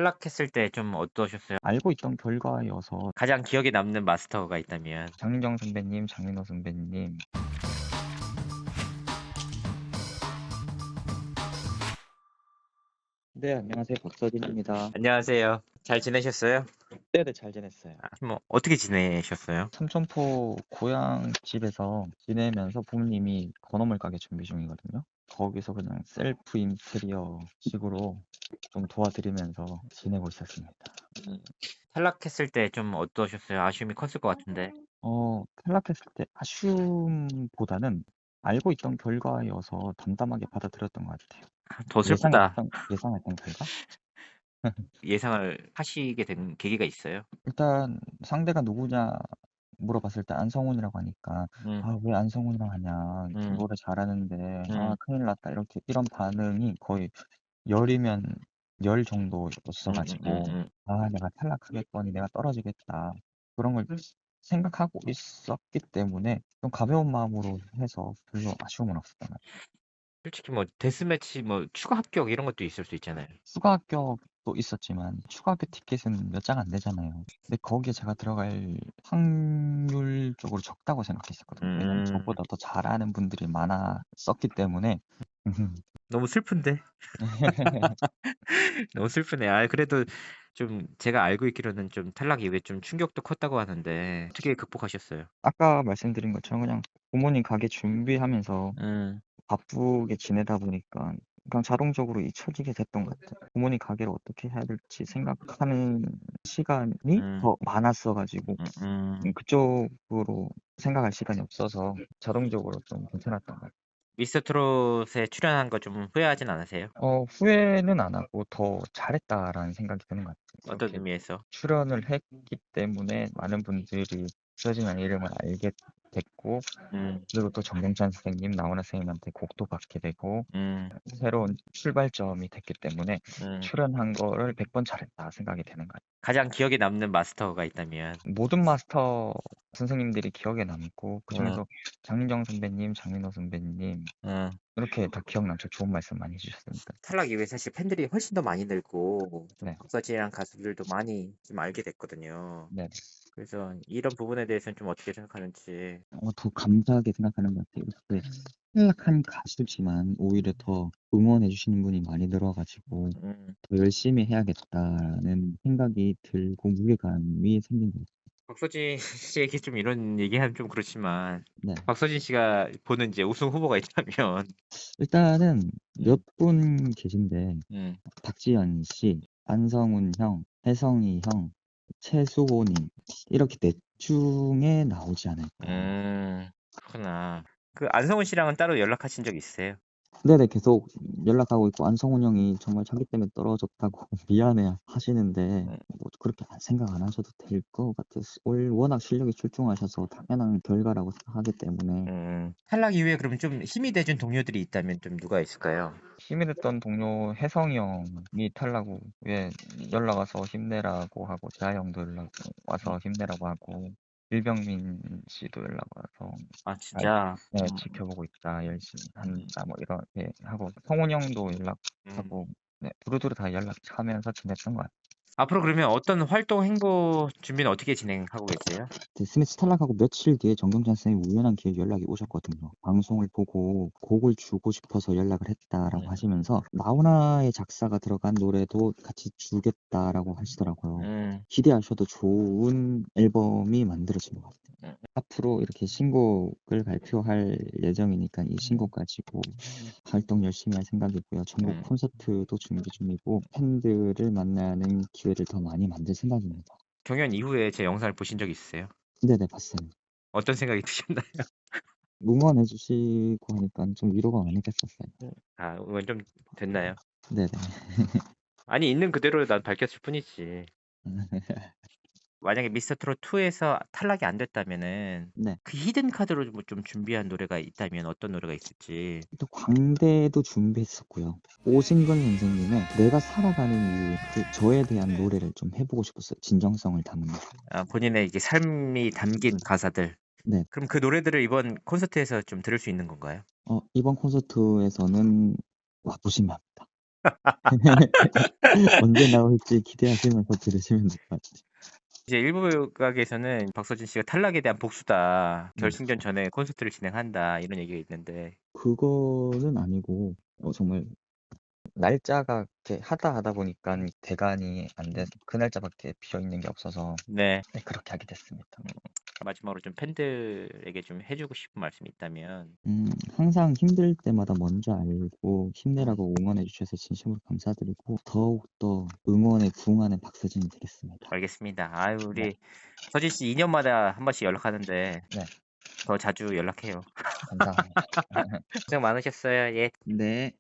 탈락했을 때 좀 어떠셨어요? 알고 있던 결과여서 가장 기억에 남는 마스터가 있다면? 장윤정 선배님, 장민호 선배님. 네, 안녕하세요. 박서진입니다. 안녕하세요. 잘 지내셨어요? 네네, 잘 지냈어요. 뭐 어떻게 지내셨어요? 삼천포 고향집에서 지내면서 부모님이 건어물 가게 준비 중이거든요. 거기서 그냥 셀프 인테리어 식으로 좀 도와드리면서 지내고 있었습니다. 음. 탈락했을 때 좀 어떠셨어요? 아쉬움이 컸을 것 같은데. 탈락했을 때 아쉬움보다는 알고 있던 결과여서 담담하게 받아들였던 것 같아요. 더 슬프다. 예상했던 결과? 예상을 하시게 된 계기가 있어요? 일단 상대가 누구냐 물어봤을 때 안성훈이라고 하니까 음. "아 왜 안성훈이랑 하냐. 음. 노래 잘하는데. 아 음. 큰일 났다." 이렇게 이런 반응이 거의 10 이면 10 정도였어 가지고 음음음음. '아 내가 탈락하겠거니 내가 떨어지겠다.' 그런 걸 생각하고 있었기 때문에 좀 가벼운 마음으로 해서 별로 아쉬움은 없었던 것 같아요. 솔직히 뭐 데스매치 뭐 추가 합격 이런 것도 있을 수 있잖아요. 추가 합격도 있었지만 추가 합격 티켓은 몇 장 안 되잖아요. 근데 거기에 제가 들어갈 확률적으로 적다고 생각했었거든요. 왜냐면 음. 저보다 더 잘하는 분들이 많았었기 때문에. 너무 슬픈데? 너무 슬프네. 그래도 좀 제가 알고 있기로는 좀 탈락 이후에 좀 충격도 컸다고 하는데 어떻게 극복하셨어요? 아까 말씀드린 것처럼 그냥 부모님 가게 준비하면서 음. 바쁘게 지내다 보니까 그냥 자동적으로 잊혀지게 됐던 것 같아요. 부모님 가게를 어떻게 해야 될지 생각하는 시간이 음. 더 많았어 가지고 음음. 그쪽으로 생각할 시간이 없어서 자동적으로 좀 괜찮았던 것 같아요. 미스터트롯에 출연한 거 좀 후회하진 않으세요? 후회는 안 하고 '더 잘했다.'라는 생각이 드는 것 같아요. 어떤 이렇게 의미에서? 출연을 했기 때문에 많은 분들이 서진이라는 이름을 알게 됐고, 음. 그리고 또 정경찬 선생님, 나훈아 선생님한테 곡도 받게 되고 음. 새로운 출발점이 됐기 때문에 음. '출연한 거를 100번 잘했다.' 생각이 되는 것 같아요. 가장 기억에 남는 마스터가 있다면? 모든 마스터 선생님들이 기억에 남고 음. 그중에서 장윤정 선배님, 장민호 선배님 음. 이렇게 다 기억나죠. 좋은 말씀 많이 해 주셨으니까. 탈락 이후에 사실 팬들이 훨씬 더 많이 늘고 좀 네. 박서진이라는 가수들도 많이 좀 알게 됐거든요. 네. 그래서 이런 부분에 대해서는 좀 어떻게 생각하는지. 더 감사하게 생각하는 것 같아요. 이렇게 탈락한 가수지만 오히려 더 응원해 주시는 분이 많이 늘어 가지고 음. '더 열심히 해야겠다.'라는 생각이 들고 무게감이 생긴 것 같아요. 박서진 씨에게 좀 이런 얘기하면 좀 그렇지만 네. 박서진 씨가 보는 이제 우승 후보가 있다면 일단은 몇 음. 분 계신데 음. 박지연 씨, 안성훈 형, 혜성이 형, 최수호 님 이렇게 넷 중에 나오지 않을까. 그렇구나. 그 안성훈 씨랑은 따로 연락하신 적 있으세요? 네네. 계속 연락하고 있고 안성훈 형이 정말 자기 때문에 떨어졌다고 미안해 하시는데 음. 뭐 그렇게 생각 안 하셔도 될 것 같아요. 워낙 실력이 출중하셔서 당연한 결과라고 생각하기 때문에. 탈락 이후에 그럼 좀 힘이 돼준 동료들이 있다면 좀 누가 있을까요? 힘이 됐던 동료 혜성이 형이 탈락 후에 연락 와서 힘내라고 하고, 재하 형도 연락 음. 와서 힘내라고 하고, 일병민 씨도 연락 와서 잘 진짜? 네 지켜보고 있다, 열심히 음. 한다 뭐 이렇게 하고, 성훈 형도 음. 연락하고, 네 두루두루 다 연락하면서 지냈던 것 같아요. 앞으로 그러면 어떤 활동 행보 준비는 어떻게 진행하고 계세요? 스미스 탈락하고 며칠 뒤에 정경찬 쌤이 우연한 기회에 연락이 오셨거든요. 방송을 보고 "곡을 주고 싶어서 연락을 했다."라고 음. 하시면서 나훈아의 작사가 들어간 노래도 같이 주겠다라고 하시더라고요. 음. 기대하셔도 좋은 앨범이 만들어진 것 같아요. 음. 앞으로 이렇게 신곡을 발표할 예정이니까 이 신곡 가지고 활동 열심히 할 생각이고요. 전국 음. 콘서트도 준비 중이고 팬들을 만나는 기회를 더 많이 만들 생각입니다. 경연 이후에 제 영상을 보신 적 있으세요? 네네. 봤습니다. 어떤 생각이 드셨나요? 응원해 주시고 하니까 좀 위로가 많이 됐었어요. 음. 응원 좀 됐나요? 네네. 아니 있는 그대로 난 밝혔을 뿐이지. 만약에 미스터트롯 2에서 탈락이 안 됐다면은 네. 그 히든 카드로 뭐 좀 준비한 노래가 있다면 어떤 노래가 있을지. 또 광대도 준비했었고요. 오신근 선생님의 내가 살아가는 이유, 저에 대한 노래를 좀 해 보고 싶었어요, 진정성을 담은. 본인의 이게 삶이 담긴 가사들. 네. 그럼 그 노래들을 이번 콘서트에서 좀 들을 수 있는 건가요? 이번 콘서트에서는 와 보시면 합니다. 언제 나올지 기대하시면서 들으시면 될 것 같아요. 이제 일부 각에서는 박서진 씨가 탈락에 대한 복수다. 네. 결승전 전에 콘서트를 진행한다. 이런 얘기가 있는데. 그거는 아니고 정말 날짜가 이렇게 하다 보니까 대관이 안 돼서 그 날짜밖에 비어 있는 게 없어서 네. 네, 그렇게 하게 됐습니다. 마지막으로 좀 팬들에게 좀 해주고 싶은 말씀이 있다면. 항상 힘들 때마다 먼저 알고 힘내라고 응원해 주셔서 진심으로 감사드리고 더욱더 응원에 부응하는 박서진이 되겠습니다. 알겠습니다. 아유, 우리 네. 서진 씨 2년마다 한 번씩 연락하는데 네. 더 자주 연락해요. 감사합니다. 고생 많으셨어요. 예. 네.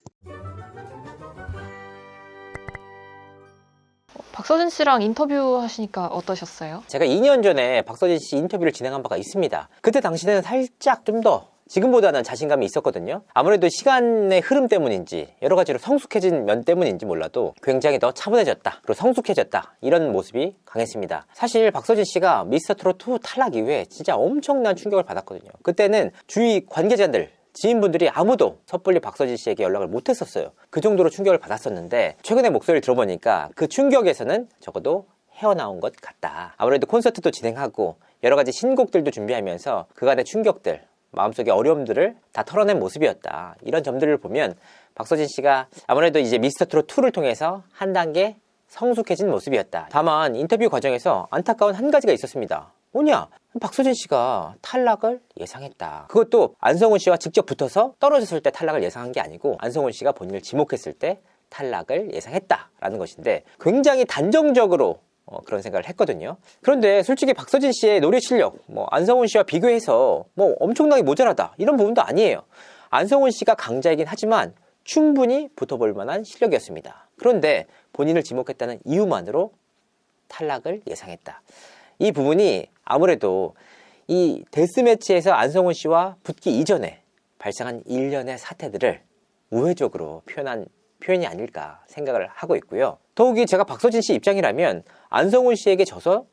박서진 씨랑 인터뷰 하시니까 어떠셨어요? 제가 2년 전에 박서진 씨 인터뷰를 진행한 바가 있습니다. 그때 당시에는 살짝 좀 더 지금보다는 자신감이 있었거든요. 아무래도 시간의 흐름 때문인지 여러 가지로 성숙해진 면 때문인지 몰라도 굉장히 더 차분해졌다, 그리고 성숙해졌다, 이런 모습이 강했습니다. 사실 박서진 씨가 미스터트롯2 탈락 이후에 진짜 엄청난 충격을 받았거든요. 그때는 주위 관계자들, 지인분들이 아무도 섣불리 박서진 씨에게 연락을 못했었어요. 그 정도로 충격을 받았었는데 최근에 목소리를 들어보니까 그 충격에서는 적어도 헤어나온 것 같다. 아무래도 콘서트도 진행하고 여러 가지 신곡들도 준비하면서 그간의 충격들, 마음속의 어려움들을 다 털어낸 모습이었다. 이런 점들을 보면 박서진 씨가 아무래도 이제 미스터트롯2를 통해서 한 단계 성숙해진 모습이었다. 다만 인터뷰 과정에서 안타까운 한 가지가 있었습니다. 뭐냐? 박서진 씨가 탈락을 예상했다. 그것도 안성훈 씨와 직접 붙어서 떨어졌을 때 탈락을 예상한 게 아니고 안성훈 씨가 본인을 지목했을 때 탈락을 예상했다라는 것인데 굉장히 단정적으로 그런 생각을 했거든요. 그런데 솔직히 박서진 씨의 노래 실력, 안성훈 씨와 비교해서 엄청나게 모자라다, 이런 부분도 아니에요. 안성훈 씨가 강자이긴 하지만 충분히 붙어볼 만한 실력이었습니다. 그런데 본인을 지목했다는 이유만으로 탈락을 예상했다. 이 부분이 아무래도 이 데스매치에서 안성훈 씨와 붙기 이전에 발생한 일련의 사태들을 우회적으로 표현한 표현이 아닐까 생각을 하고 있고요. 더욱이 제가 박서진 씨 입장이라면 안성훈 씨에게 져서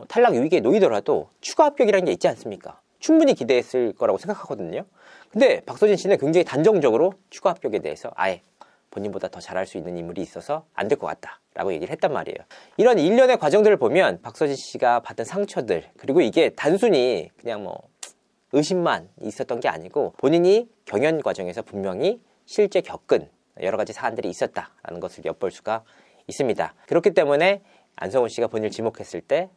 탈락 위기에 놓이더라도 추가 합격이라는 게 있지 않습니까? 충분히 기대했을 거라고 생각하거든요. 근데 박서진 씨는 굉장히 단정적으로 추가 합격에 대해서 아예 본인보다 더 잘할 수 있는 인물이 있어서 안 될 것 같다 라고 얘기를 했단 말이에요. 이런 일련의 과정들을 보면 박서진 씨가 받은 상처들, 그리고 이게 단순히 그냥 의심만 있었던 게 아니고 본인이 경연 과정에서 분명히 실제 겪은 여러 가지 사안들이 있었다라는 것을 엿볼 수가 있습니다. 그렇기 때문에 안성훈 씨가 본인을 지목했을 때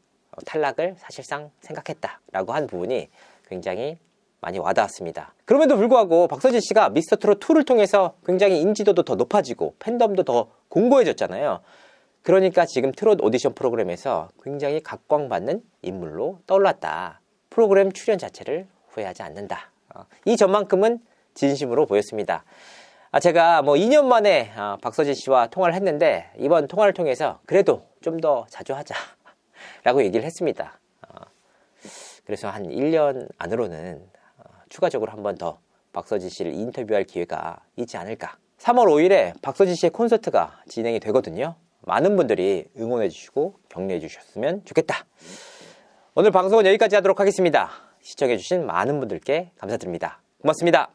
탈락을 사실상 생각했다라고 한 부분이 굉장히 많이 와닿았습니다. 그럼에도 불구하고 박서진 씨가 미스터트롯2를 통해서 굉장히 인지도도 더 높아지고 팬덤도 더 공고해졌잖아요. 그러니까 지금 트롯 오디션 프로그램에서 굉장히 각광받는 인물로 떠올랐다. 프로그램 출연 자체를 후회하지 않는다. 이 점만큼은 진심으로 보였습니다. 제가 2년 만에 박서진 씨와 통화를 했는데 이번 통화를 통해서 그래도 좀 더 자주 하자 라고 얘기를 했습니다. 그래서 한 1년 안으로는 추가적으로 한 번 더 박서진 씨를 인터뷰할 기회가 있지 않을까. 3월 5일에 박서진 씨의 콘서트가 진행이 되거든요. 많은 분들이 응원해 주시고 격려해 주셨으면 좋겠다. 오늘 방송은 여기까지 하도록 하겠습니다. 시청해 주신 많은 분들께 감사드립니다. 고맙습니다.